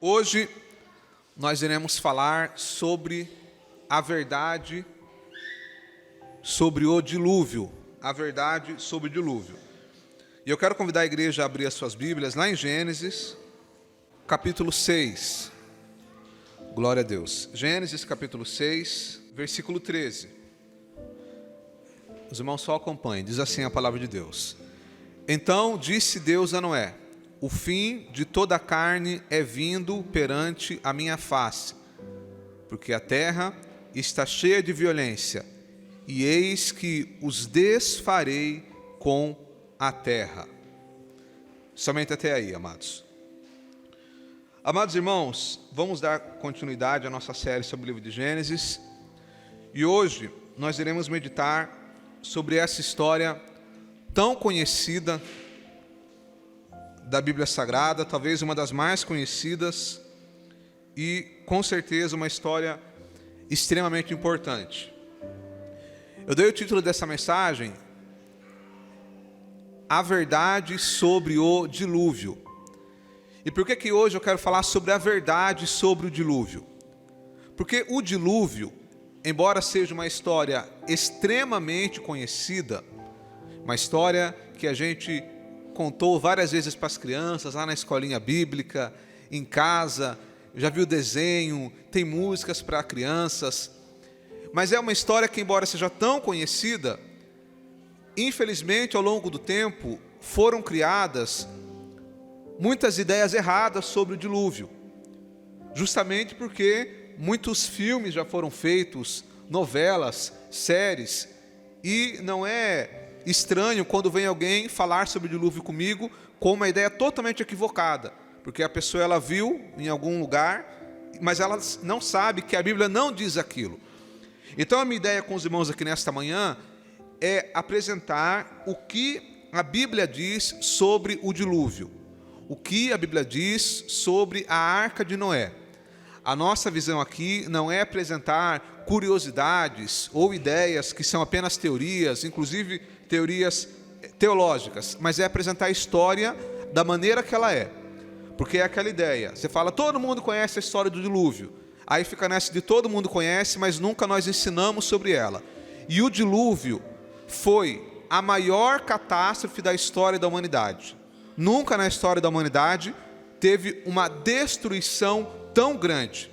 Hoje nós iremos falar sobre a verdade sobre o dilúvio. A verdade sobre o dilúvio. E eu quero convidar a igreja a abrir as suas Bíblias lá em Gênesis, capítulo 6. Glória a Deus. Gênesis, capítulo 6, versículo 13. Os irmãos só acompanhem. Diz assim a palavra de Deus. Então disse Deus a Noé: o fim de toda a carne é vindo perante a minha face, porque a terra está cheia de violência, e eis que os desfarei com a terra. Somente até aí, amados. Amados irmãos, vamos dar continuidade à nossa série sobre o livro de Gênesis, e hoje nós iremos meditar sobre essa história tão conhecida da Bíblia Sagrada, talvez uma das mais conhecidas e, com certeza, uma história extremamente importante. Eu dei o título dessa mensagem, A Verdade sobre o Dilúvio. E por que hoje eu quero falar sobre a verdade sobre o dilúvio? Porque o dilúvio, embora seja uma história extremamente conhecida, uma história que a gente contou várias vezes para as crianças, lá na escolinha bíblica, em casa, já viu desenho, tem músicas para crianças, mas é uma história que, embora seja tão conhecida, infelizmente, ao longo do tempo, foram criadas muitas ideias erradas sobre o dilúvio, justamente porque muitos filmes já foram feitos, novelas, séries, e não é estranho quando vem alguém falar sobre o dilúvio comigo com uma ideia totalmente equivocada, porque a pessoa ela viu em algum lugar, mas ela não sabe que a Bíblia não diz aquilo. Então a minha ideia com os irmãos aqui nesta manhã é apresentar o que a Bíblia diz sobre o dilúvio, o que a Bíblia diz sobre a Arca de Noé. A nossa visão aqui não é apresentar curiosidades ou ideias que são apenas teorias, inclusive teorias teológicas, mas é apresentar a história da maneira que ela é. Porque é aquela ideia, você fala, todo mundo conhece a história do dilúvio, aí fica nessa de todo mundo conhece, mas nunca nós ensinamos sobre ela. E o dilúvio foi a maior catástrofe da história da humanidade. Nunca na história da humanidade teve uma destruição tão grande,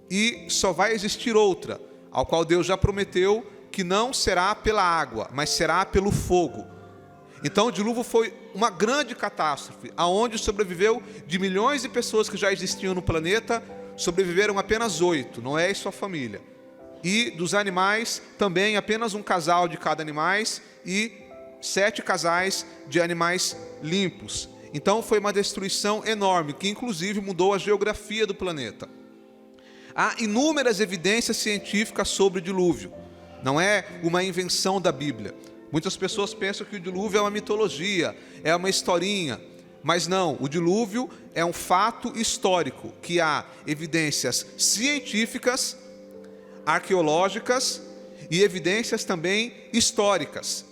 e só vai existir outra, ao qual Deus já prometeu que não será pela água, mas será pelo fogo. Então o dilúvio foi uma grande catástrofe, aonde sobreviveu de milhões de pessoas que já existiam no planeta, sobreviveram apenas 8, Noé e sua família. E dos animais também apenas um casal de cada animal e 7 casais de animais limpos. Então foi uma destruição enorme, que inclusive mudou a geografia do planeta. Há inúmeras evidências científicas sobre o dilúvio. Não é uma invenção da Bíblia. Muitas pessoas pensam que o dilúvio é uma mitologia, é uma historinha. Mas não, o dilúvio é um fato histórico, que há evidências científicas, arqueológicas e evidências também históricas.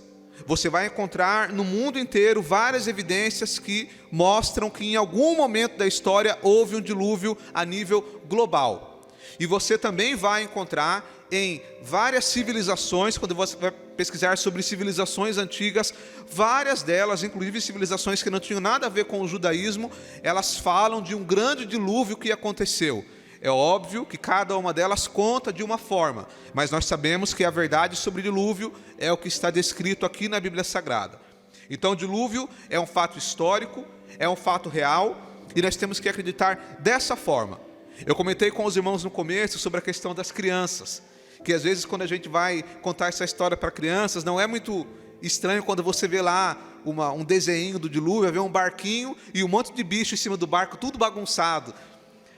Você vai encontrar no mundo inteiro várias evidências que mostram que em algum momento da história houve um dilúvio a nível global. E você também vai encontrar em várias civilizações, quando você vai pesquisar sobre civilizações antigas, várias delas, inclusive civilizações que não tinham nada a ver com o judaísmo, elas falam de um grande dilúvio que aconteceu. É óbvio que cada uma delas conta de uma forma, mas nós sabemos que a verdade sobre o dilúvio é o que está descrito aqui na Bíblia Sagrada. Então o dilúvio é um fato histórico, é um fato real, e nós temos que acreditar dessa forma. Eu comentei com os irmãos no começo sobre a questão das crianças, que às vezes quando a gente vai contar essa história para crianças, não é muito estranho quando você vê lá um desenho do dilúvio, vê um barquinho e um monte de bicho em cima do barco, tudo bagunçado.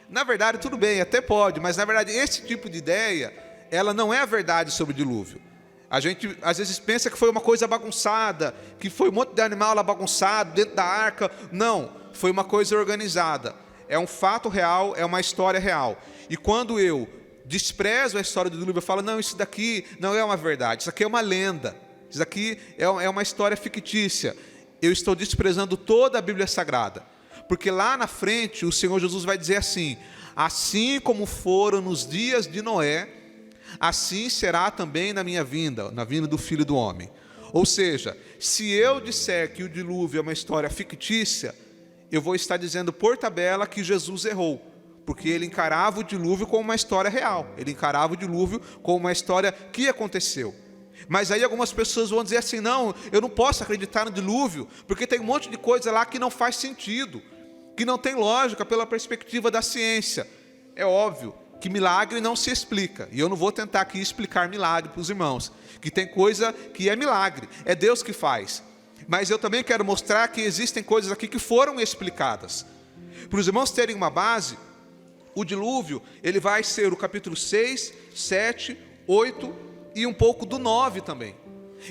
Na verdade, tudo bem, até pode, mas na verdade esse tipo de ideia, ela não é a verdade sobre o dilúvio. A gente às vezes pensa que foi uma coisa bagunçada, que foi um monte de animal lá bagunçado dentro da arca. Não, foi uma coisa organizada. É um fato real, é uma história real. E quando eu desprezo a história do dilúvio, eu falo, não, isso daqui não é uma verdade, isso aqui é uma lenda, isso daqui é uma história fictícia. Eu estou desprezando toda a Bíblia Sagrada. Porque lá na frente o Senhor Jesus vai dizer assim: assim como foram nos dias de Noé, assim será também na minha vinda, na vinda do Filho do Homem. Ou seja, se eu disser que o dilúvio é uma história fictícia, eu vou estar dizendo por tabela que Jesus errou, porque ele encarava o dilúvio como uma história real, ele encarava o dilúvio como uma história que aconteceu. Mas aí algumas pessoas vão dizer assim: não, eu não posso acreditar no dilúvio, porque tem um monte de coisa lá que não faz sentido, que não tem lógica pela perspectiva da ciência. É óbvio que milagre não se explica, e eu não vou tentar aqui explicar milagre para os irmãos, que tem coisa que é milagre, é Deus que faz. Mas eu também quero mostrar que existem coisas aqui que foram explicadas. Para os irmãos terem uma base, o dilúvio, ele vai ser o capítulo 6, 7, 8 e um pouco do 9 também.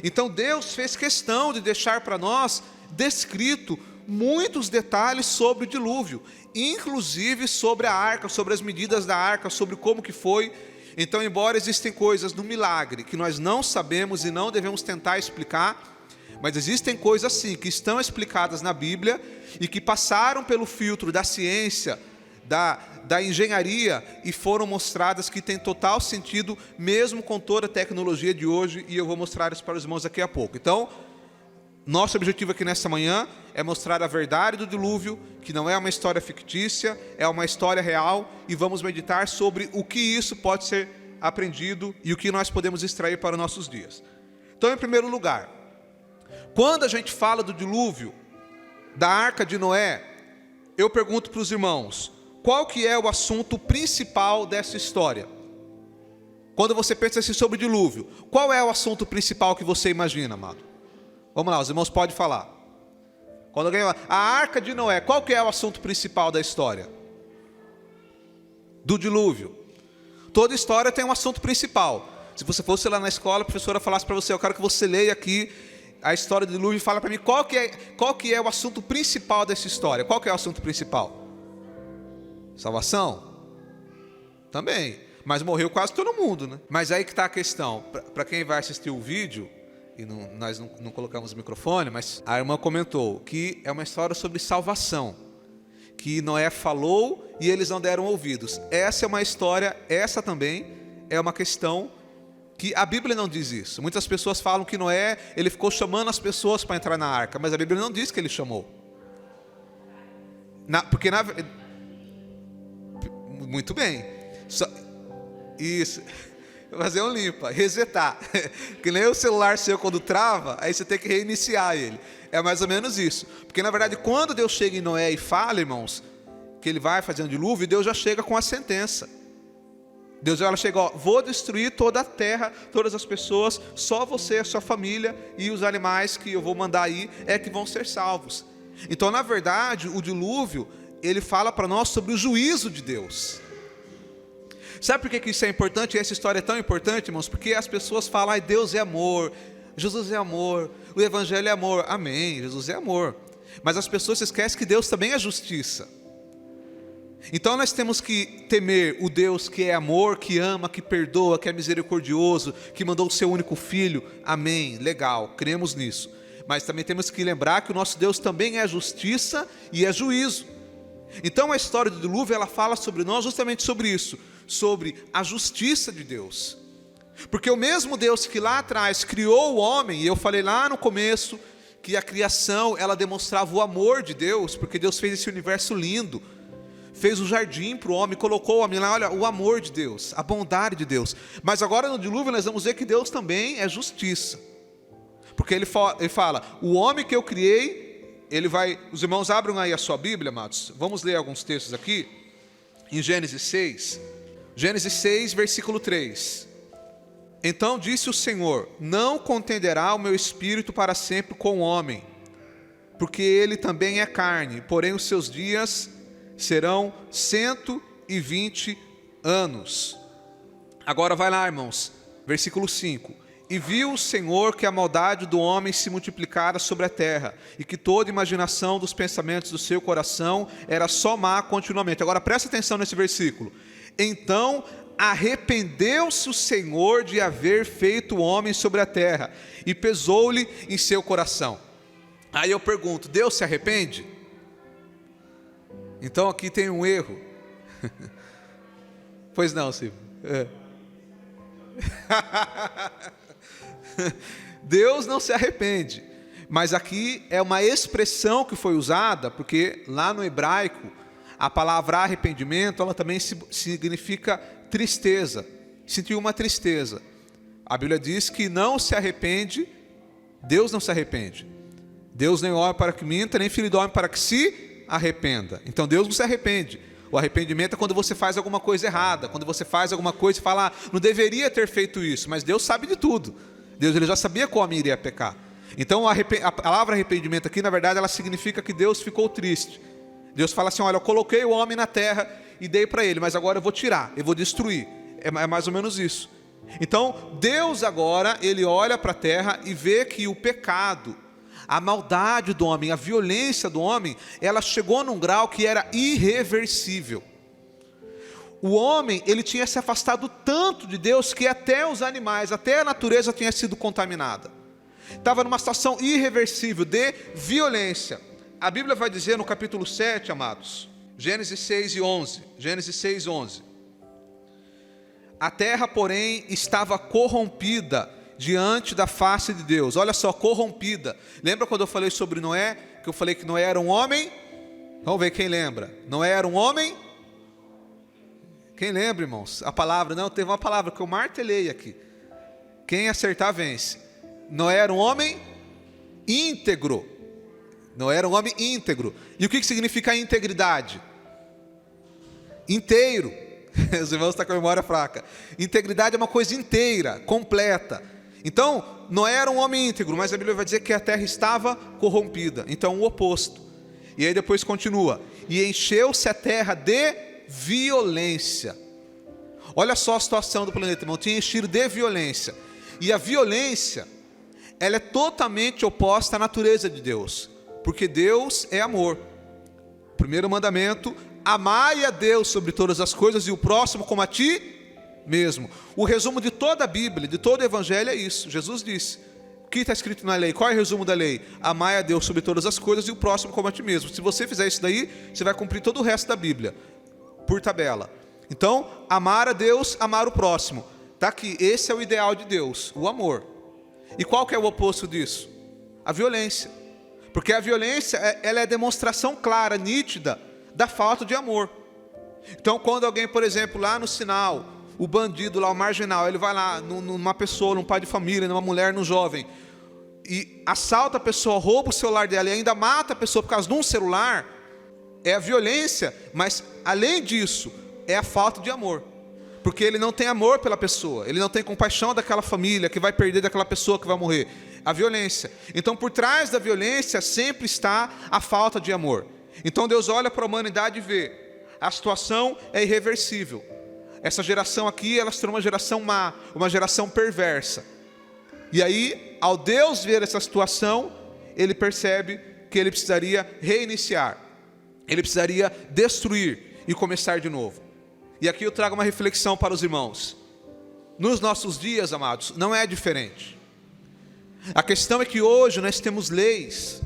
Então Deus fez questão de deixar para nós descrito muitos detalhes sobre o dilúvio, inclusive sobre a arca, sobre as medidas da arca, sobre como que foi. Então, embora existem coisas no milagre que nós não sabemos e não devemos tentar explicar, mas existem coisas sim que estão explicadas na Bíblia e que passaram pelo filtro da ciência, da engenharia, e foram mostradas que tem total sentido, mesmo com toda a tecnologia de hoje, e eu vou mostrar isso para os irmãos daqui a pouco. Então, nosso objetivo aqui nessa manhã é mostrar a verdade do dilúvio, que não é uma história fictícia, é uma história real, e vamos meditar sobre o que isso pode ser aprendido e o que nós podemos extrair para os nossos dias. Então, em primeiro lugar, quando a gente fala do dilúvio, da arca de Noé, eu pergunto para os irmãos: qual que é o assunto principal dessa história? Quando você pensa assim sobre o dilúvio, qual é o assunto principal que você imagina, amado? Vamos lá, os irmãos podem falar. Quando alguém fala, a arca de Noé, qual que é o assunto principal da história? Do dilúvio. Toda história tem um assunto principal. Se você fosse lá na escola, a professora falasse para você: eu quero que você leia aqui a história do dilúvio e fala para mim qual que é o assunto principal dessa história. Qual que é o assunto principal? Salvação? Também. Mas morreu quase todo mundo, né? Mas aí que está a questão. Para quem vai assistir o vídeo, e nós não colocamos o microfone, mas a irmã comentou que é uma história sobre salvação, que Noé falou e eles não deram ouvidos. Essa é uma história, essa também é uma questão que a Bíblia não diz isso. Muitas pessoas falam que Noé, ele ficou chamando as pessoas para entrar na arca, mas a Bíblia não diz que ele chamou. Muito bem. Isso. Fazer um limpa, resetar. Que nem o celular seu quando trava, aí você tem que reiniciar ele. É mais ou menos isso. Porque na verdade, quando Deus chega em Noé e fala, irmãos, que ele vai fazer um dilúvio, Deus já chega com a sentença. Deus já chega: ó, vou destruir toda a terra, todas as pessoas, só você, a sua família e os animais que eu vou mandar aí é que vão ser salvos. Então, na verdade, o dilúvio, ele fala para nós sobre o juízo de Deus. Sabe por que isso é importante? E essa história é tão importante, irmãos? Porque as pessoas falam: ai, Deus é amor, Jesus é amor, o Evangelho é amor. Amém, Jesus é amor. Mas as pessoas se esquecem que Deus também é justiça. Então nós temos que temer o Deus que é amor, que ama, que perdoa, que é misericordioso, que mandou o seu único filho. Amém, legal, cremos nisso. Mas também temos que lembrar que o nosso Deus também é justiça e é juízo. Então a história do dilúvio, ela fala sobre nós justamente sobre isso, sobre a justiça de Deus. Porque o mesmo Deus que lá atrás criou o homem, e eu falei lá no começo que a criação, ela demonstrava o amor de Deus, porque Deus fez esse universo lindo, fez o jardim para o homem, colocou o homem lá, olha, o amor de Deus, a bondade de Deus. Mas agora no dilúvio nós vamos ver que Deus também é justiça. Porque ele fala, o homem que eu criei, ele vai... Os irmãos abram aí a sua Bíblia, amados. Vamos ler alguns textos aqui. Em Gênesis 6. Gênesis 6, versículo 3. Então disse o Senhor: não contenderá o meu espírito para sempre com o homem, porque ele também é carne, porém os seus dias serão 120 anos. Agora vai lá, irmãos, versículo 5. E viu o Senhor que a maldade do homem se multiplicara sobre a terra, e que toda imaginação dos pensamentos do seu coração era só má continuamente. Agora presta atenção nesse versículo. Então arrependeu-se o Senhor de haver feito o homem sobre a terra, e pesou-lhe em seu coração. Aí eu pergunto, Deus se arrepende? Então aqui tem um erro. Pois não, Silvio. Deus não se arrepende. Mas aqui é uma expressão que foi usada, porque lá no hebraico, a palavra arrependimento, ela também significa tristeza. Sentiu uma tristeza. A Bíblia diz que não se arrepende, Deus não se arrepende. Deus nem homem para que minta, nem filho do homem para que se arrependa. Então Deus não se arrepende. O arrependimento é quando você faz alguma coisa errada, quando você faz alguma coisa e fala, não deveria ter feito isso, mas Deus sabe de tudo. Deus ele já sabia que o homem iria pecar. Então a palavra arrependimento aqui, na verdade, ela significa que Deus ficou triste. Deus fala assim, olha, eu coloquei o homem na terra e dei para ele, mas agora eu vou tirar, eu vou destruir. É mais ou menos isso. Então Deus agora, ele olha para a terra e vê que o pecado, a maldade do homem, a violência do homem, ela chegou num grau que era irreversível. O homem, ele tinha se afastado tanto de Deus que até os animais, até a natureza tinha sido contaminada. Estava numa situação irreversível de violência. A Bíblia vai dizer no capítulo 7, amados, Gênesis 6 e 11. Gênesis 6, 11. A terra, porém, estava corrompida diante da face de Deus. Olha só, corrompida. Lembra quando eu falei sobre Noé? Que eu falei que Noé era um homem? Vamos ver quem lembra. Noé era um homem? Quem lembra, irmãos? A palavra, não, teve uma palavra que eu martelei aqui. Quem acertar vence. Noé era um homem íntegro. Noé era um homem íntegro. E o que significa integridade? Inteiro. Os irmãos estão com a memória fraca. Integridade é uma coisa inteira, completa. Então, Noé era um homem íntegro, mas a Bíblia vai dizer que a terra estava corrompida. Então, o oposto. E aí depois continua. E encheu-se a terra de violência. Olha só a situação do planeta, irmão. Tinha enchido de violência. E a violência, ela é totalmente oposta à natureza de Deus. Porque Deus é amor. Primeiro mandamento, amai a Deus sobre todas as coisas e o próximo como a ti mesmo. O resumo de toda a Bíblia, de todo o Evangelho é isso. Jesus disse, o que está escrito na lei? Qual é o resumo da lei? Amai a Deus sobre todas as coisas e o próximo como a ti mesmo. Se você fizer isso daí, você vai cumprir todo o resto da Bíblia, por tabela. Então, amar a Deus, amar o próximo. Está aqui, esse é o ideal de Deus, o amor. E qual que é o oposto disso? A violência. Porque a violência, ela é a demonstração clara, nítida, da falta de amor. Então, quando alguém, por exemplo, lá no sinal, o bandido lá, o marginal, ele vai lá numa pessoa, num pai de família, numa mulher, num jovem, e assalta a pessoa, rouba o celular dela e ainda mata a pessoa por causa de um celular, é a violência, mas além disso, é a falta de amor. Porque ele não tem amor pela pessoa, ele não tem compaixão daquela família que vai perder daquela pessoa que vai morrer. A violência. Então, por trás da violência sempre está a falta de amor. Então Deus olha para a humanidade e vê, a situação é irreversível. Essa geração aqui, ela se tornou uma geração má, uma geração perversa. E aí, ao Deus ver essa situação, ele percebe que ele precisaria reiniciar. Ele precisaria destruir e começar de novo. E aqui eu trago uma reflexão para os irmãos. Nos nossos dias, amados, não é diferente. A questão é que hoje nós temos leis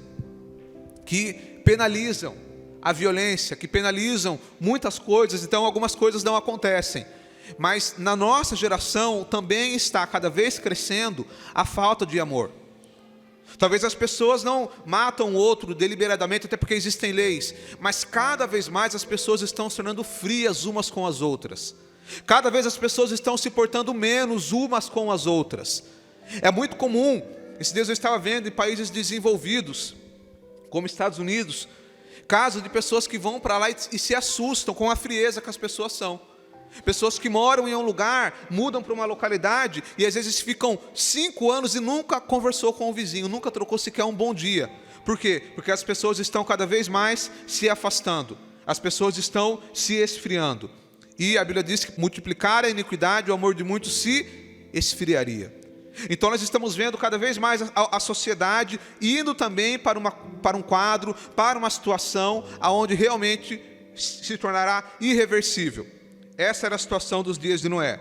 que penalizam a violência, que penalizam muitas coisas, então algumas coisas não acontecem. Mas na nossa geração também está cada vez crescendo a falta de amor. Talvez as pessoas não matam o outro deliberadamente, até porque existem leis, mas cada vez mais as pessoas estão se tornando frias umas com as outras. Cada vez as pessoas estão se portando menos umas com as outras. É muito comum, esses dias eu estava vendo em países desenvolvidos, como Estados Unidos, casos de pessoas que vão para lá e se assustam com a frieza que as pessoas são. Pessoas que moram em um lugar, mudam para uma localidade e às vezes ficam 5 anos e nunca conversou com o vizinho, nunca trocou sequer um bom dia. Por quê? Porque as pessoas estão cada vez mais se afastando, as pessoas estão se esfriando. E a Bíblia diz que multiplicar a iniquidade, o amor de muitos se esfriaria. Então nós estamos vendo cada vez mais a sociedade indo também para um quadro, para uma situação onde realmente se tornará irreversível. Essa era a situação dos dias de Noé.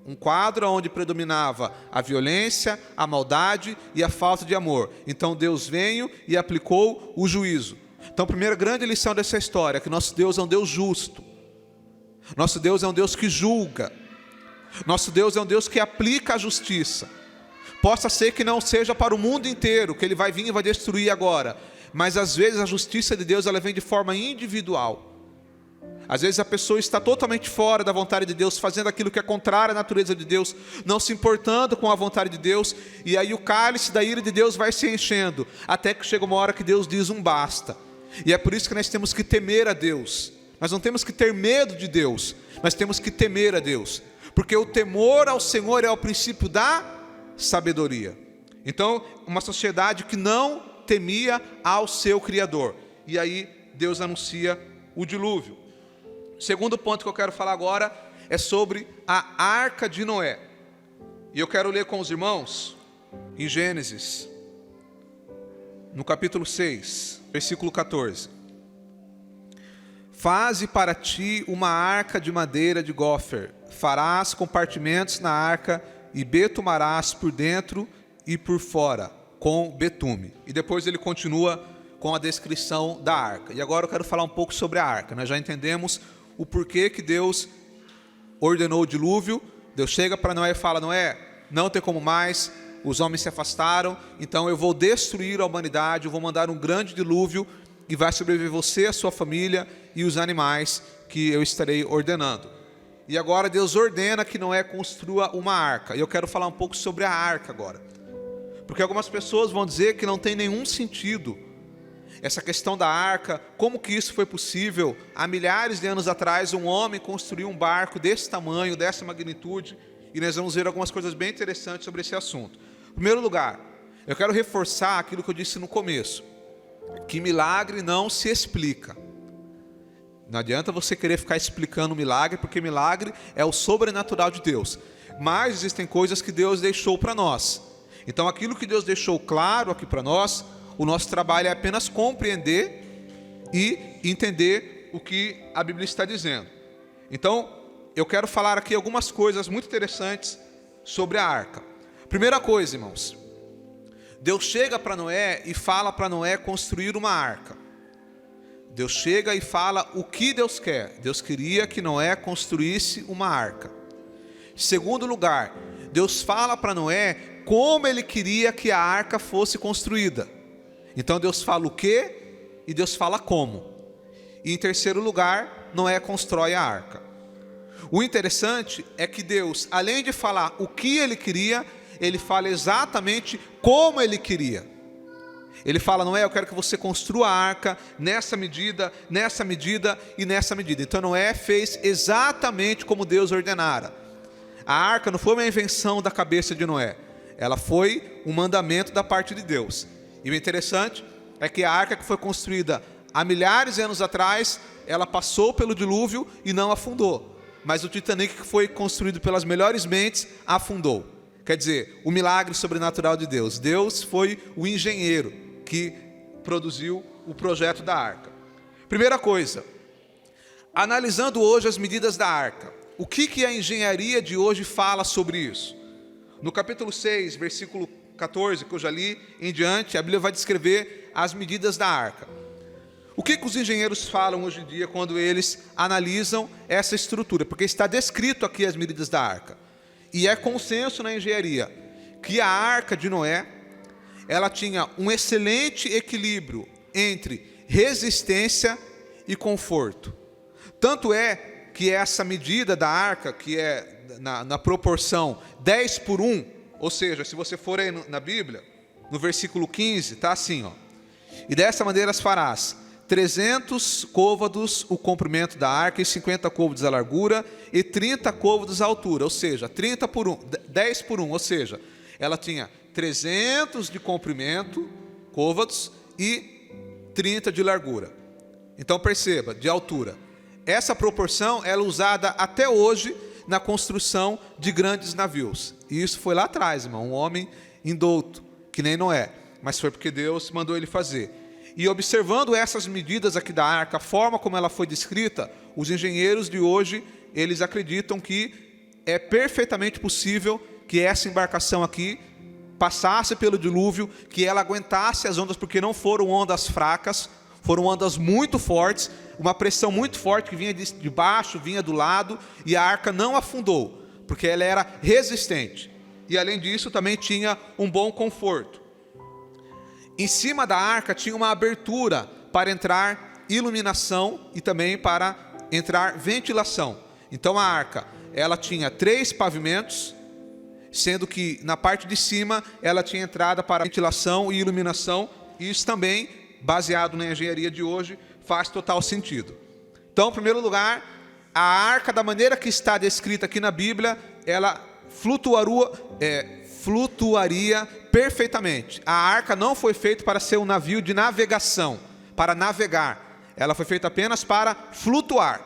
Um quadro onde predominava a violência, a maldade e a falta de amor. Então Deus veio e aplicou o juízo. Então, a primeira grande lição dessa história é que nosso Deus é um Deus justo. Nosso Deus é um Deus que julga. Nosso Deus é um Deus que aplica a justiça. Possa ser que não seja para o mundo inteiro, que Ele vai vir e vai destruir agora. Mas às vezes a justiça de Deus, ela vem de forma individual. Às vezes a pessoa está totalmente fora da vontade de Deus, fazendo aquilo que é contrário à natureza de Deus, não se importando com a vontade de Deus, e aí o cálice da ira de Deus vai se enchendo, até que chega uma hora que Deus diz um basta. E é por isso que nós temos que temer a Deus. Nós não temos que ter medo de Deus, mas temos que temer a Deus, porque o temor ao Senhor é o princípio da sabedoria. Então, uma sociedade que não temia ao seu Criador, e aí Deus anuncia o dilúvio. O segundo ponto que eu quero falar agora é sobre a Arca de Noé. E eu quero ler com os irmãos em Gênesis, no capítulo 6, versículo 14. Faze para ti uma arca de madeira de gofer, farás compartimentos na arca e betumarás por dentro e por fora, com betume. E depois ele continua com a descrição da arca. E agora eu quero falar um pouco sobre a arca. Nós já entendemos o porquê que Deus ordenou o dilúvio. Deus chega para Noé e fala: Noé, não tem como mais, os homens se afastaram, então eu vou destruir a humanidade, eu vou mandar um grande dilúvio e vai sobreviver você, a sua família e os animais que eu estarei ordenando. E agora Deus ordena que Noé construa uma arca. E eu quero falar um pouco sobre a arca agora, porque algumas pessoas vão dizer que não tem nenhum sentido essa questão da arca. Como que isso foi possível? Há milhares de anos atrás, um homem construiu um barco desse tamanho, dessa magnitude, e nós vamos ver algumas coisas bem interessantes sobre esse assunto. Em primeiro lugar, eu quero reforçar aquilo que eu disse no começo, que milagre não se explica. Não adianta você querer ficar explicando milagre, porque milagre é o sobrenatural de Deus. Mas existem coisas que Deus deixou para nós. Então aquilo que Deus deixou claro aqui para nós, o nosso trabalho é apenas compreender e entender o que a Bíblia está dizendo. Então, eu quero falar aqui algumas coisas muito interessantes sobre a arca. Primeira coisa, irmãos, Deus chega para Noé e fala para Noé construir uma arca. Deus chega e fala o que Deus quer. Deus queria que Noé construísse uma arca. Segundo lugar, Deus fala para Noé como Ele queria que a arca fosse construída. Então Deus fala o que e Deus fala como. E em terceiro lugar, Noé constrói a arca. O interessante é que Deus, além de falar o que Ele queria, Ele fala exatamente como Ele queria. Ele fala: Noé, eu quero que você construa a arca nessa medida e nessa medida. Então Noé fez exatamente como Deus ordenara. A arca não foi uma invenção da cabeça de Noé, ela foi um mandamento da parte de Deus. E o interessante é que a arca que foi construída há milhares de anos atrás, ela passou pelo dilúvio e não afundou. Mas o Titanic, que foi construído pelas melhores mentes, afundou. Quer dizer, o milagre sobrenatural de Deus. Deus foi o engenheiro que produziu o projeto da arca. Primeira coisa, analisando hoje as medidas da arca, o que a engenharia de hoje fala sobre isso? No capítulo 6, versículo 14, que eu já li em diante, a Bíblia vai descrever as medidas da arca. O que os engenheiros falam hoje em dia quando eles analisam essa estrutura? Porque está descrito aqui as medidas da arca. E é consenso na engenharia que a arca de Noé, ela tinha um excelente equilíbrio entre resistência e conforto. Tanto é que essa medida da arca, que é na proporção 10:1, ou seja, se você for aí na Bíblia, no versículo 15, está assim, ó: e dessa maneira as farás 300 côvados o comprimento da arca, e 50 côvados a largura, e 30 côvados a altura, ou seja, 10:1, ou seja, ela tinha 300 de comprimento, côvados, e 30 de largura. Então perceba, de altura. Essa proporção ela é usada até hoje na construção de grandes navios. E isso foi lá atrás, irmão, um homem indouto, que nem Noé, mas foi porque Deus mandou ele fazer. E observando essas medidas aqui da arca, a forma como ela foi descrita, os engenheiros de hoje, eles acreditam que é perfeitamente possível que essa embarcação aqui passasse pelo dilúvio, que ela aguentasse as ondas, porque não foram ondas fracas, Foram ondas muito fortes, uma pressão muito forte que vinha de baixo, vinha do lado, e a arca não afundou, porque ela era resistente. E além disso, também tinha um bom conforto. Em cima da arca tinha uma abertura para entrar iluminação e também para entrar ventilação. Então a arca, ela tinha 3 pavimentos, sendo que na parte de cima ela tinha entrada para ventilação e iluminação. E isso também, baseado na engenharia de hoje, faz total sentido. Então, em primeiro lugar, a arca, da maneira que está descrita aqui na Bíblia, ela flutuaria perfeitamente. A arca não foi feita para ser um navio de navegação, para navegar. Ela foi feita apenas para flutuar.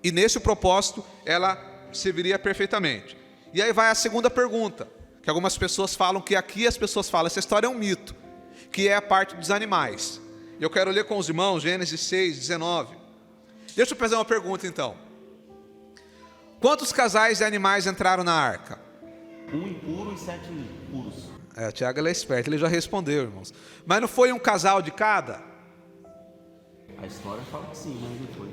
E nesse propósito, ela serviria perfeitamente. E aí vai a segunda pergunta, que algumas pessoas falam que aqui as pessoas falam, essa história é um mito, que é a parte dos animais. Eu quero ler com os irmãos Gênesis 6, 19. Deixa eu fazer uma pergunta então. Quantos casais de animais entraram na arca? 1 impuro e 7 puros. O Tiago é esperto, ele já respondeu, irmãos. Mas não foi um casal de cada? A história fala que sim, mas não foi.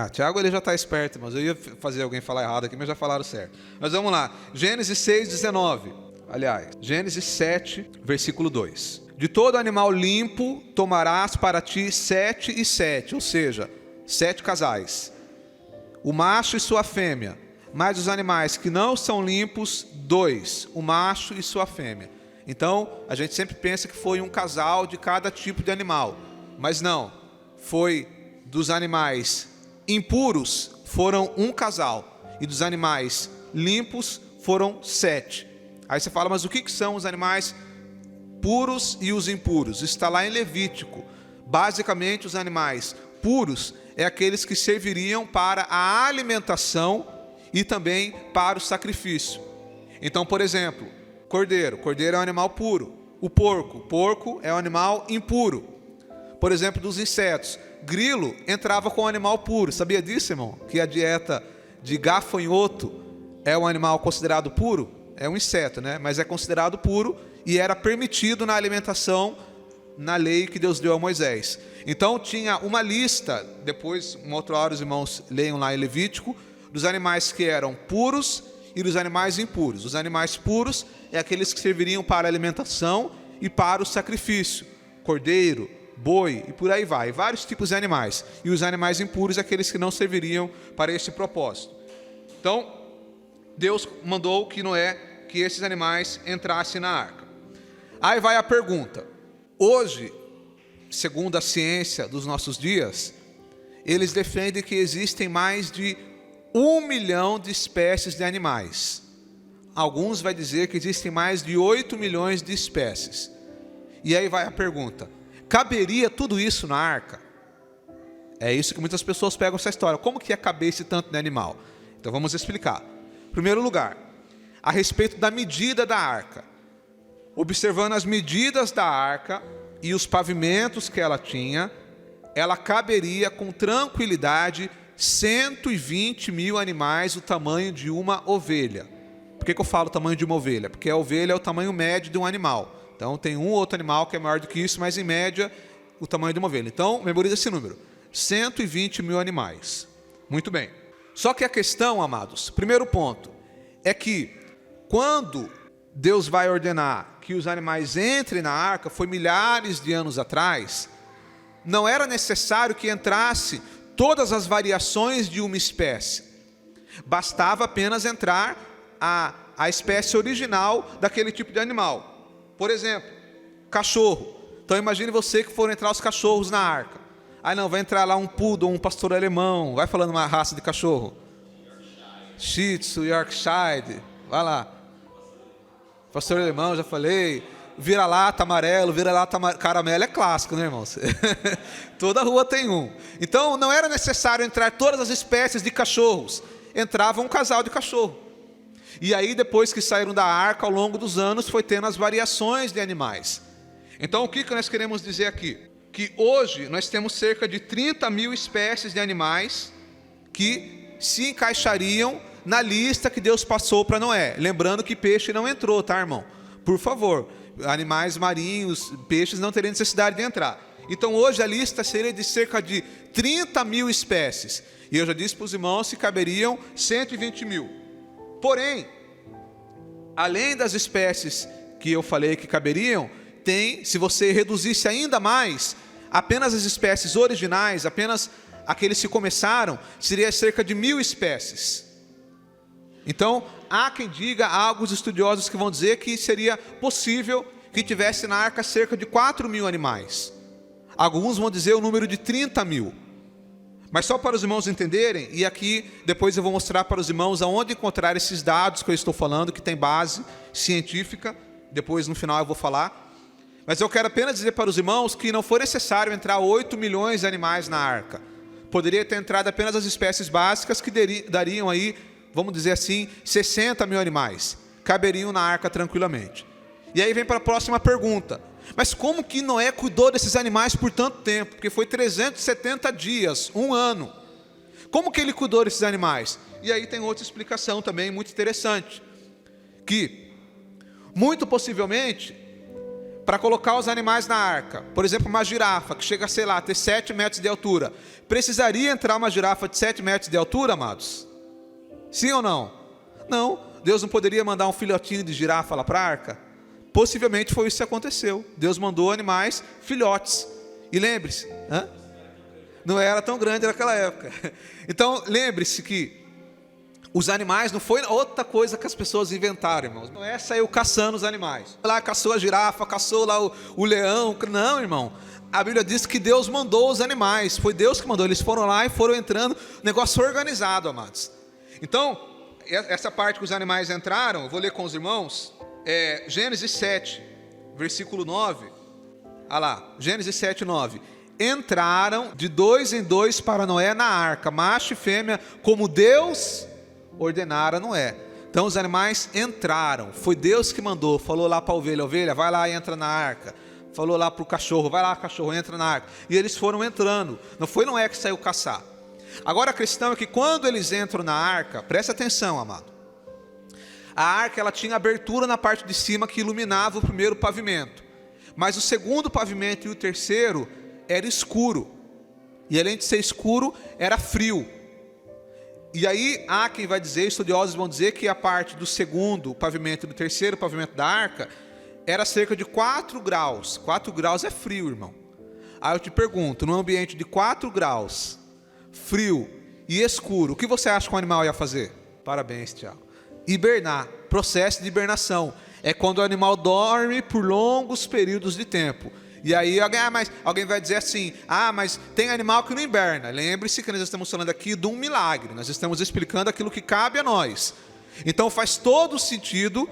Tiago ele já está esperto, irmãos. Eu ia fazer alguém falar errado aqui, mas já falaram certo. Mas vamos lá, Gênesis 6, 19. Aliás, Gênesis 7, versículo 2. De todo animal limpo tomarás para ti 7 e 7, ou seja, 7 casais. O macho e sua fêmea, mas os animais que não são limpos, 2, o macho e sua fêmea. Então, a gente sempre pensa que foi um casal de cada tipo de animal, mas não, foi dos animais impuros, foram um casal, e dos animais limpos foram 7. Aí você fala, mas o que são os animais puros e os impuros? Está lá em Levítico. Basicamente, os animais puros é aqueles que serviriam para a alimentação e também para o sacrifício. Então, por exemplo, cordeiro é um animal puro. O porco é um animal impuro. Por exemplo, dos insetos, grilo entrava com um animal puro. Sabia disso, irmão? Que a dieta de gafanhoto é um animal considerado puro? É um inseto, né? Mas é considerado puro e era permitido na alimentação, na lei que Deus deu a Moisés. Então tinha uma lista, depois uma outra hora os irmãos leiam lá em Levítico, dos animais que eram puros e dos animais impuros. Os animais puros é aqueles que serviriam para a alimentação e para o sacrifício. Cordeiro, boi e por aí vai, vários tipos de animais. E os animais impuros é aqueles que não serviriam para esse propósito. Então, Deus mandou que esses animais entrassem na arca. Aí vai a pergunta. Hoje, segundo a ciência dos nossos dias, eles defendem que existem mais de 1 milhão de espécies de animais. Alguns vão dizer que existem mais de 8 milhões de espécies. E aí vai a pergunta. Caberia tudo isso na arca? É isso que muitas pessoas pegam essa história. Como que ia caber esse tanto de animal? Então vamos explicar. Em primeiro lugar, a respeito da medida da arca. Observando as medidas da arca e os pavimentos que ela tinha, ela caberia com tranquilidade 120 mil animais do tamanho de uma ovelha. Por que eu falo tamanho de uma ovelha? Porque a ovelha é o tamanho médio de um animal. Então tem um ou outro animal que é maior do que isso, mas em média o tamanho de uma ovelha. Então memoriza esse número, 120 mil animais. Muito bem. Só que a questão, amados, primeiro ponto, é que quando Deus vai ordenar que os animais entrem na arca, foi milhares de anos atrás, não era necessário que entrasse todas as variações de uma espécie. Bastava apenas entrar a espécie original daquele tipo de animal. Por exemplo, cachorro. Então imagine você que for entrar os cachorros na arca. Aí não, vai entrar lá um poodle, um pastor alemão, vai falando uma raça de cachorro. Shih Tzu, Yorkshire, vai lá. Pastor alemão, já falei. Vira-lata amarelo, vira-lata caramelo é clássico, né, irmãos? Toda rua tem um. Então não era necessário entrar todas as espécies de cachorros. Entrava um casal de cachorro. E aí depois que saíram da arca, ao longo dos anos, foi tendo as variações de animais. Então o que nós queremos dizer aqui? Que hoje nós temos cerca de 30 mil espécies de animais que se encaixariam na lista que Deus passou para Noé. Lembrando que peixe não entrou, tá, irmão? Por favor, animais marinhos, peixes não teriam necessidade de entrar. Então hoje a lista seria de cerca de 30 mil espécies. E eu já disse para os irmãos que caberiam 120 mil. Porém, além das espécies que eu falei que caberiam, tem, se você reduzisse ainda mais, apenas as espécies originais, apenas aqueles que começaram, seria cerca de 1000 espécies. Então, há quem diga, há alguns estudiosos que vão dizer que seria possível que tivesse na arca cerca de 4 mil animais. Alguns vão dizer o número de 30 mil. Mas só para os irmãos entenderem, e aqui depois eu vou mostrar para os irmãos aonde encontrar esses dados que eu estou falando, que tem base científica, depois no final eu vou falar. Mas eu quero apenas dizer para os irmãos que não foi necessário entrar 8 milhões de animais na arca. Poderia ter entrado apenas as espécies básicas que dariam aí, vamos dizer assim, 60 mil animais. Caberiam na arca tranquilamente. E aí vem para a próxima pergunta. Mas como que Noé cuidou desses animais por tanto tempo? Porque foi 370 dias, 1 ano. Como que ele cuidou desses animais? E aí tem outra explicação também muito interessante. Que, muito possivelmente, para colocar os animais na arca, por exemplo, uma girafa que chega, sei lá, a ter 7 metros de altura, precisaria entrar uma girafa de 7 metros de altura, amados? Sim ou não? Não. Deus não poderia mandar um filhotinho de girafa lá para a arca? Possivelmente foi isso que aconteceu. Deus mandou animais filhotes. E lembre-se, não era tão grande naquela época. Então, lembre-se que os animais não foi outra coisa que as pessoas inventaram, irmãos. Noé saiu caçando os animais. Lá caçou a girafa, caçou lá o leão. Não, irmão. A Bíblia diz que Deus mandou os animais. Foi Deus que mandou. Eles foram lá e foram entrando. Negócio organizado, amados. Então, essa parte que os animais entraram, eu vou ler com os irmãos. Gênesis 7, versículo 9. Olha lá, Gênesis 7, 9. Entraram de 2 em 2 para Noé na arca, macho e fêmea, como Deus ordenara a Noé. Então os animais entraram, foi Deus que mandou. Falou lá para a ovelha, ovelha, vai lá e entra na arca. Falou lá para o cachorro, vai lá cachorro, entra na arca. E eles foram entrando, não foi Noé que saiu caçar. Agora a questão é que quando eles entram na arca, presta atenção, amado. A arca ela tinha abertura na parte de cima que iluminava o primeiro pavimento. Mas o segundo pavimento e o terceiro era escuro. E além de ser escuro, era frio. E aí há quem vai dizer, estudiosos vão dizer que a parte do segundo pavimento e do terceiro pavimento da arca era cerca de 4 graus. 4 graus é frio, irmão. Aí eu te pergunto, num ambiente de 4 graus, frio e escuro, o que você acha que o animal ia fazer? Parabéns, Tiago. Hibernar, processo de hibernação. É quando o animal dorme por longos períodos de tempo. E aí alguém vai dizer assim, mas tem animal que não hiberna. Lembre-se que nós estamos falando aqui de um milagre. Nós estamos explicando aquilo que cabe a nós. Então faz todo sentido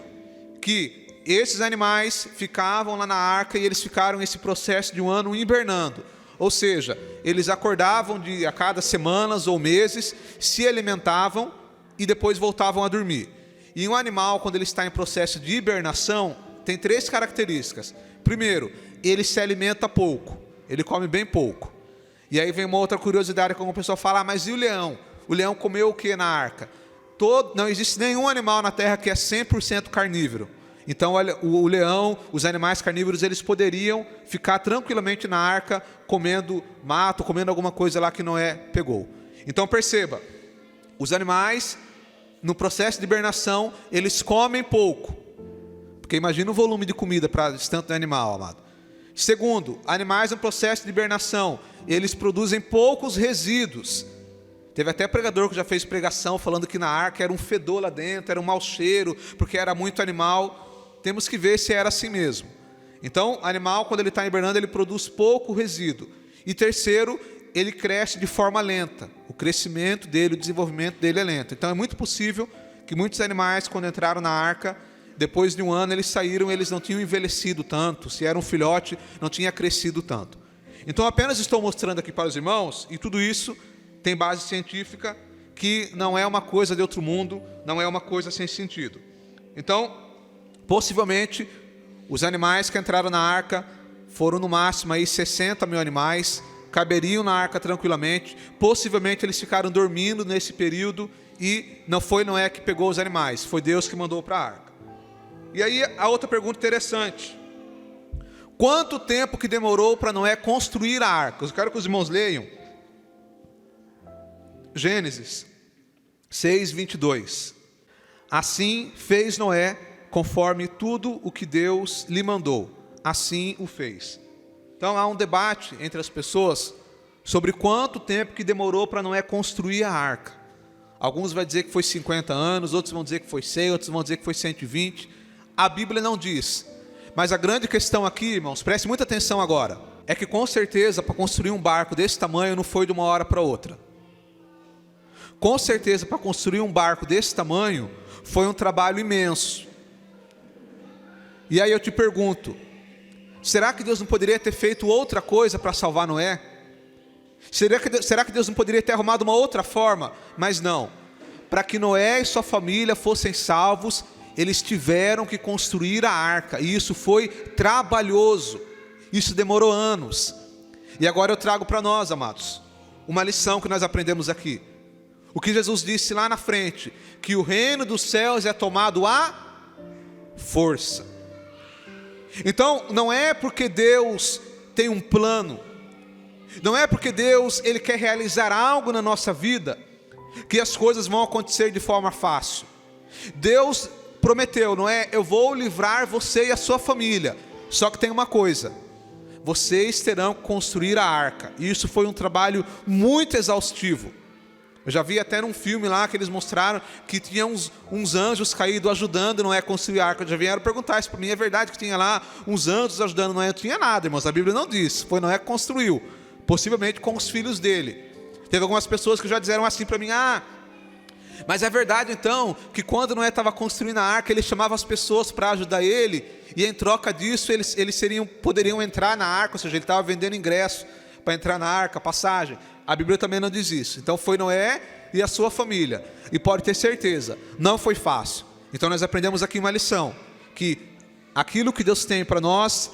que esses animais ficavam lá na arca e eles ficaram esse processo de 1 ano hibernando. Ou seja, eles acordavam a cada semanas ou meses, se alimentavam e depois voltavam a dormir. E um animal, quando ele está em processo de hibernação, tem 3 características. Primeiro, ele se alimenta pouco, ele come bem pouco. E aí vem uma outra curiosidade, como o pessoal fala, mas e o leão? O leão comeu o que na arca? Não existe nenhum animal na terra que é 100% carnívoro. Então olha, o leão, os animais carnívoros, eles poderiam ficar tranquilamente na arca, comendo mato, comendo alguma coisa lá que Noé pegou. Então perceba, os animais, no processo de hibernação, eles comem pouco. Porque imagina o volume de comida para esse tanto de animal, amado. Segundo, animais no processo de hibernação, eles produzem poucos resíduos. Teve até pregador que já fez pregação falando que na arca era um fedor lá dentro, era um mau cheiro, porque era muito animal. Temos que ver se era assim mesmo. Então, animal, quando ele está hibernando, ele produz pouco resíduo. E terceiro, ele cresce de forma lenta. O crescimento dele, o desenvolvimento dele é lento. Então é muito possível que muitos animais, quando entraram na arca, depois de 1 ano eles saíram, eles não tinham envelhecido tanto. Se era um filhote, não tinha crescido tanto. Então apenas estou mostrando aqui para os irmãos, e tudo isso tem base científica, que não é uma coisa de outro mundo, não é uma coisa sem sentido. Então, possivelmente, os animais que entraram na arca foram no máximo aí 60 mil animais, caberiam na arca tranquilamente. Possivelmente eles ficaram dormindo nesse período e não foi Noé que pegou os animais, foi Deus que mandou para a arca. E aí a outra pergunta interessante: Quanto tempo que demorou para Noé construir a arca? Eu quero que os irmãos leiam Gênesis 6:22. Assim fez Noé conforme tudo o que Deus lhe mandou, assim o fez. Então há um debate entre as pessoas sobre quanto tempo que demorou para Noé construir a arca. Alguns vão dizer que foi 50 anos, outros vão dizer que foi 100, outros vão dizer que foi 120. A Bíblia não diz. Mas a grande questão aqui, irmãos, preste muita atenção agora, é que com certeza para construir um barco desse tamanho não foi de uma hora para outra. Com certeza para construir um barco desse tamanho foi um trabalho imenso. E aí eu te pergunto, será que Deus não poderia ter feito outra coisa para salvar Noé? Será que Deus não poderia ter arrumado uma outra forma? Mas não, para que Noé e sua família fossem salvos, eles tiveram que construir a arca, e isso foi trabalhoso, isso demorou anos. E agora eu trago para nós, amados, uma lição que nós aprendemos aqui. O que Jesus disse lá na frente, que o reino dos céus é tomado à força. Então, não é porque Deus tem um plano, não é porque Deus ele quer realizar algo na nossa vida, que as coisas vão acontecer de forma fácil. Deus prometeu, não é? Eu vou livrar você e a sua família. Só que tem uma coisa, vocês terão que construir a arca. E isso foi um trabalho muito exaustivo. Eu já vi até num filme lá que eles mostraram que tinha uns anjos caídos ajudando Noé a construir a arca. Já vieram perguntar isso para mim, é verdade que tinha lá uns anjos ajudando Noé? Não tinha nada, irmãos, a Bíblia não diz. Foi Noé que construiu, possivelmente com os filhos dele. Teve algumas pessoas que já disseram assim para mim, mas é verdade então que quando Noé estava construindo a arca, ele chamava as pessoas para ajudar ele, e em troca disso eles poderiam entrar na arca, ou seja, ele estava vendendo ingresso para entrar na arca, passagem. A Bíblia também não diz isso. Então foi Noé e a sua família, e pode ter certeza, não foi fácil. Então nós aprendemos aqui uma lição, que aquilo que Deus tem para nós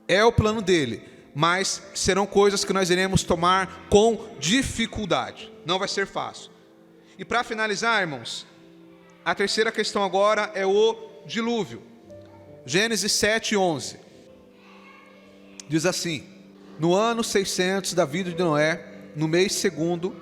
é o plano dele, mas serão coisas que nós iremos tomar com dificuldade, não vai ser fácil. E para finalizar, irmãos, a terceira questão agora é o dilúvio. Gênesis 7:11 diz assim: no ano 600 da vida de Noé, no mês segundo,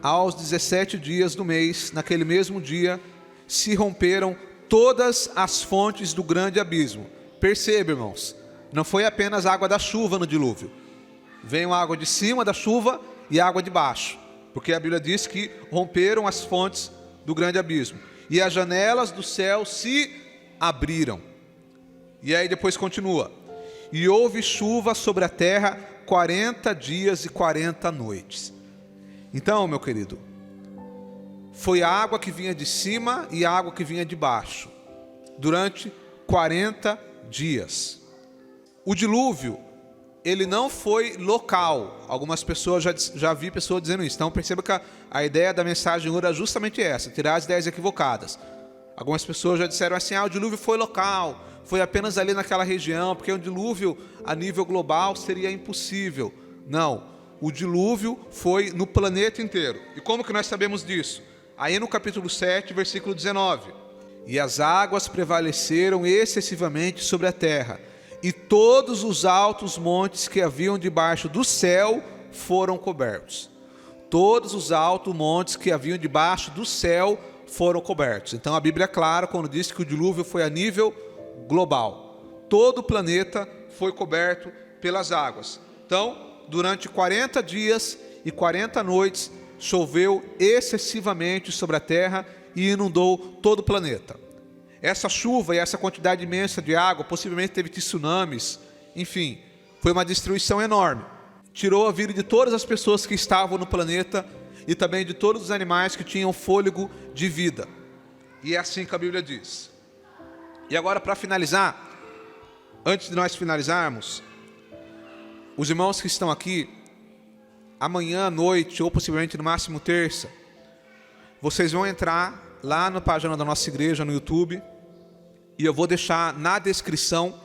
aos 17 dias do mês, naquele mesmo dia, se romperam todas as fontes do grande abismo. Perceba, irmãos, não foi apenas água da chuva no dilúvio. Veio água de cima da chuva e água de baixo, porque a Bíblia diz que romperam as fontes do grande abismo, e as janelas do céu se abriram. E aí depois continua: e houve chuva sobre a terra 40 dias e 40 noites. Então, meu querido, foi a água que vinha de cima e a água que vinha de baixo, durante 40 dias. O dilúvio, ele não foi local. Algumas pessoas, já vi pessoas dizendo isso. Então perceba que a ideia da mensagem hoje é justamente essa, tirar as ideias equivocadas. Algumas pessoas já disseram assim, o dilúvio foi local, foi apenas ali naquela região, porque um dilúvio a nível global seria impossível. Não, o dilúvio foi no planeta inteiro. E como que nós sabemos disso? Aí no capítulo 7, versículo 19: e as águas prevaleceram excessivamente sobre a terra, e todos os altos montes que haviam debaixo do céu foram cobertos. Todos os altos montes que haviam debaixo do céu foram cobertos. Então a Bíblia é clara quando diz que o dilúvio foi a nível global. Todo o planeta foi coberto pelas águas. Então, durante 40 dias e 40 noites, choveu excessivamente sobre a terra e inundou todo o planeta. Essa chuva e essa quantidade imensa de água possivelmente teve tsunamis, enfim, foi uma destruição enorme. Tirou a vida de todas as pessoas que estavam no planeta e também de todos os animais que tinham fôlego de vida. E é assim que a Bíblia diz. E agora, para finalizar, antes de nós finalizarmos, os irmãos que estão aqui, amanhã à noite, ou possivelmente no máximo terça, vocês vão entrar lá na página da nossa igreja no YouTube, e eu vou deixar na descrição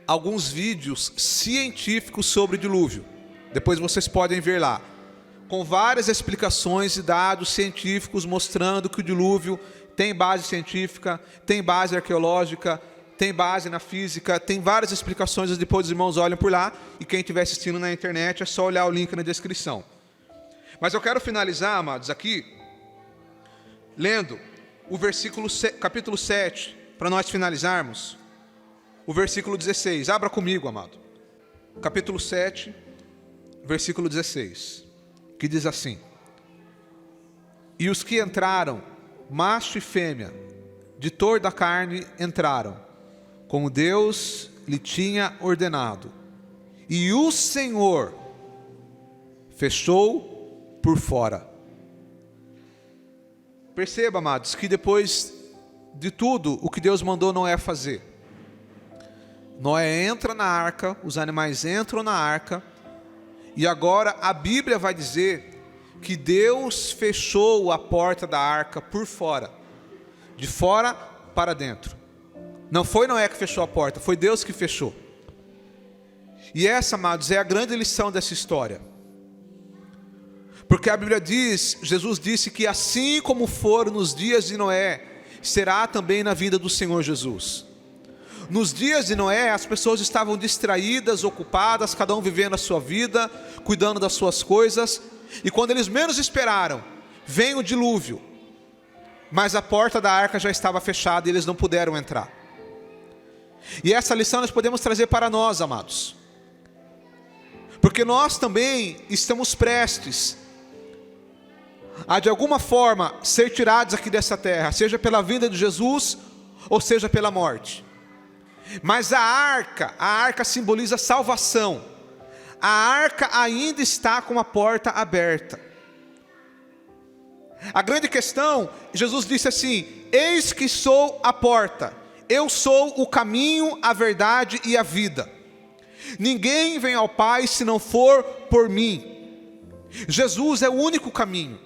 alguns vídeos científicos sobre dilúvio. Depois vocês podem ver lá, com várias explicações e dados científicos mostrando que o dilúvio tem base científica, tem base arqueológica, tem base na física, tem várias explicações, depois os irmãos olham por lá, e quem estiver assistindo na internet é só olhar o link na descrição. Mas eu quero finalizar, amados, aqui, lendo o capítulo 7, para nós finalizarmos, o versículo 16. Abra comigo, amado. Capítulo 7, versículo 16, que diz assim: E os que entraram, macho e fêmea, de toda a carne entraram, como Deus lhe tinha ordenado, e o Senhor fechou por fora. Perceba, amados, que depois de tudo, o que Deus mandou Noé fazer. Noé entra na arca, os animais entram na arca, e agora a Bíblia vai dizer que Deus fechou a porta da arca por fora, de fora para dentro. Não foi Noé que fechou a porta, foi Deus que fechou. E essa, amados, é a grande lição dessa história. Porque a Bíblia diz, Jesus disse que assim como for nos dias de Noé, será também na vinda do Senhor Jesus. Nos dias de Noé, as pessoas estavam distraídas, ocupadas, cada um vivendo a sua vida, cuidando das suas coisas, e quando eles menos esperaram, vem o dilúvio, mas a porta da arca já estava fechada e eles não puderam entrar. E essa lição nós podemos trazer para nós, amados, porque nós também estamos prestes a de alguma forma ser tirados aqui dessa terra, seja pela vinda de Jesus ou seja pela morte. Mas a arca simboliza salvação. A arca ainda está com a porta aberta. A grande questão, Jesus disse assim: eis que sou a porta, eu sou o caminho, a verdade e a vida. Ninguém vem ao Pai se não for por mim. Jesus é o único caminho.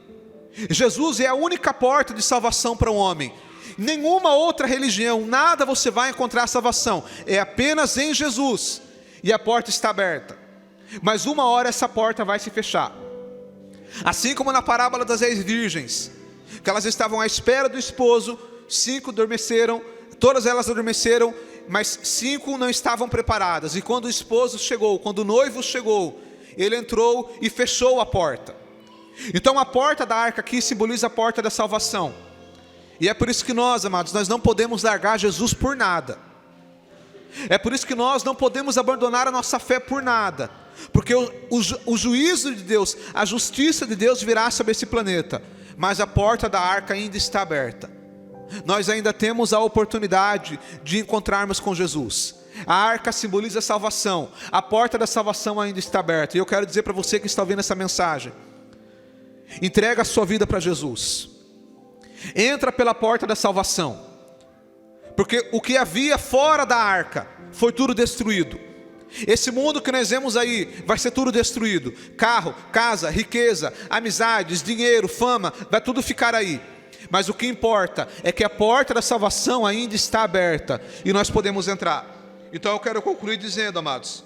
Jesus é a única porta de salvação para o homem. Nenhuma outra religião, nada você vai encontrar salvação. É apenas em Jesus. E a porta está aberta. Mas uma hora essa porta vai se fechar. Assim como na parábola das 10 virgens, que elas estavam à espera do esposo, 5 adormeceram, todas elas adormeceram, mas 5 não estavam preparadas. E quando o esposo chegou, quando o noivo chegou, ele entrou e fechou a porta. Então a porta da arca aqui simboliza a porta da salvação. E é por isso que nós, amados, nós não podemos largar Jesus por nada. É por isso que nós não podemos abandonar a nossa fé por nada. Porque o juízo de Deus, a justiça de Deus virá sobre esse planeta. Mas a porta da arca ainda está aberta. Nós ainda temos a oportunidade de encontrarmos com Jesus. A arca simboliza a salvação. A porta da salvação ainda está aberta. E eu quero dizer para você que está ouvindo essa mensagem: entrega a sua vida para Jesus. Entra pela porta da salvação. Porque o que havia fora da arca foi tudo destruído. Esse mundo que nós vemos aí vai ser tudo destruído. Carro, casa, riqueza, amizades, dinheiro, fama, vai tudo ficar aí. Mas o que importa é que a porta da salvação ainda está aberta e nós podemos entrar. Então eu quero concluir dizendo, amados,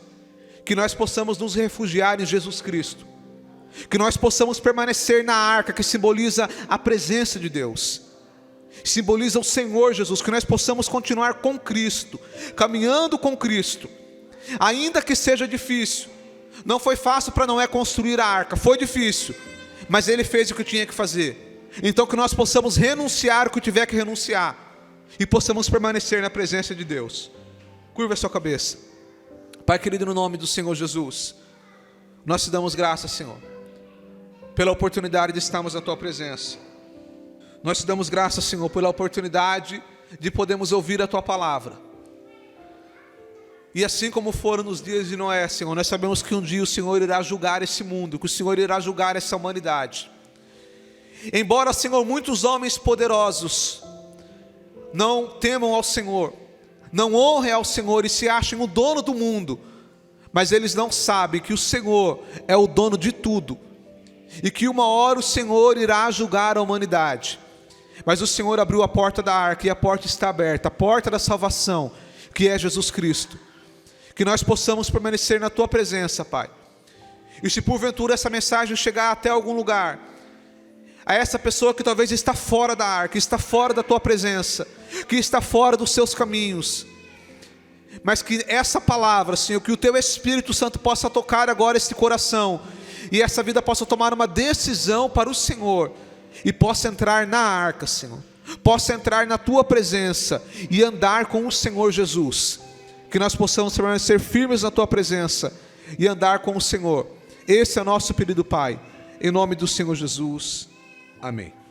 que nós possamos nos refugiar em Jesus Cristo. Que nós possamos permanecer na arca, que simboliza a presença de Deus, simboliza o Senhor Jesus. Que nós possamos continuar com Cristo, caminhando com Cristo. Ainda que seja difícil. Não foi fácil para Noé construir a arca, foi difícil, mas ele fez o que tinha que fazer. Então que nós possamos renunciar o que tiver que renunciar, e possamos permanecer na presença de Deus. Curva a sua cabeça. Pai querido, no nome do Senhor Jesus, nós te damos graças, Senhor, pela oportunidade de estarmos na tua presença. Nós te damos graças, Senhor, pela oportunidade de podermos ouvir a tua palavra. E assim como foram nos dias de Noé, Senhor, nós sabemos que um dia o Senhor irá julgar esse mundo, que o Senhor irá julgar essa humanidade. Embora, Senhor, muitos homens poderosos não temam ao Senhor, não honrem ao Senhor e se achem o dono do mundo, mas eles não sabem que o Senhor é o dono de tudo, e que uma hora o Senhor irá julgar a humanidade. Mas o Senhor abriu a porta da arca, e a porta está aberta, a porta da salvação, que é Jesus Cristo. Que nós possamos permanecer na tua presença, Pai. E se porventura essa mensagem chegar até algum lugar, a essa pessoa que talvez está fora da arca, está fora da tua presença, que está fora dos seus caminhos, mas que essa palavra, Senhor, que o Teu Espírito Santo possa tocar agora esse coração, e essa vida possa tomar uma decisão para o Senhor, e possa entrar na arca, Senhor, possa entrar na Tua presença, e andar com o Senhor Jesus, que nós possamos permanecer firmes na Tua presença, e andar com o Senhor. Esse é o nosso pedido, Pai, em nome do Senhor Jesus, amém.